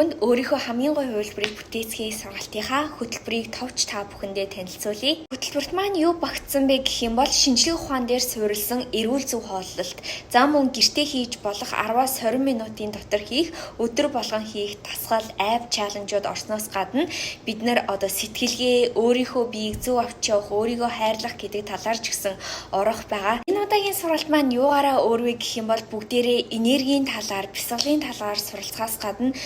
Өөрийнхөө хамгийн гоё хувилбарыг бүтээцгийн сургалтынхаа хөтөлбөрийг товч та бүхэндээ танилцуулъя. Хөтөлбөрт маань юу багтсан бэ гэх юм бол шинжлэх ухаан дээр суурилсан эрүүл зөв хооллолт, зам мөн гэртээ хийж болох 10-аас 20 минутын дотор хийх, өдөр болгон хийх дасгал, айв чаленжууд орсноос гадна бид нар одоо сэтгэлгээ, өөрийнхөө биеийг зөв авч явах, өөрийгөө хайрлах гэдэг талаар ч гэсэн орох байгаа. Энэ удаагийн сургалт маань юугаараа өөр вэ гэх юм бол бүгдээрээ энергийн талаар, бясалгын талаар суралцахаас гадна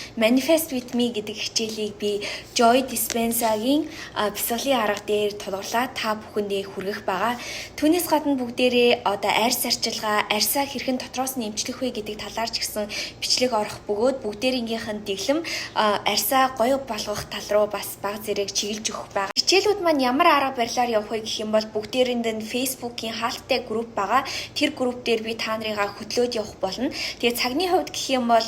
Manifest with me гэдэг хичээлийг би Joy Dispenza-гийн бясалгын арга дээр тулгуурлаад та бүхэндээ хүргэх байгаа. Түүнээс гадна бүгдээрээ одоо арьс арчилгаа, арьсаа хэрхэн дотроос нь эмчлэх вэ гэдэг талаар ч гэсэн бичлэг орох бөгөөд бүгдээрийнх нь дэглэм арьсаа гоё болгох тал руу бас баг зэрэг чиглэж өгөх байгаа. Хичээлүүд маань ямар арга барилаар явах вэ гэх юм бол бүгдээрэнд нь Facebook-ийн хаалттай групп байгаа. Тэр групп дээр би та нарыгаа хөтлөөд явах болно. Тэгээ цагны хувьд гэх юм бол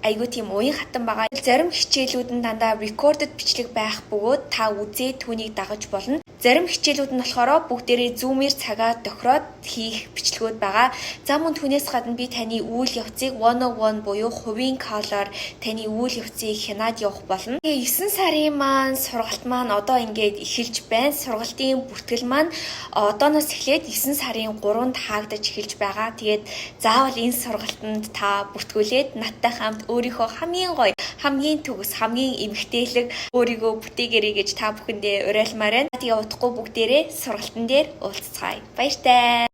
айгүй тийм уян хатан байгаа. Зарим хичээлүүд нь дандаа recorded бичлэг байх бөгөөд та үзээд түүнийг дагаж болно. Зарим хичээлүүд нь болохоор бүгдээрээ Zoom-ээр цагаа тохироод хийх бичлэгүүд байгаа. За мөн түүнээс гадна би таны үйл явцыг 101 буюу хувийн колоор таны үйл явцыг хянаад явах болно. Тэгээ 9 сарын маань сургалт маань одоо ингээд эхэлж байна. Сургалтын бүртгэл маань одооноос эхлээд 9 сарын 3-нд хаагдаж эхэлж байгаа. Тэгээд заавал энэ сургалтанд та бүртгүүлээд надтай хамт өөрийнхөө хамгийн гоё, хамгийн төгс, хамгийн эмгтээлэг өөрийгөө бүтээгээрэй гэж та бүхэндээ уриалмаар байна. Тэгээ удахгүй бүгдээрээ сургалтын дээр уулзцгаая. Баяртай.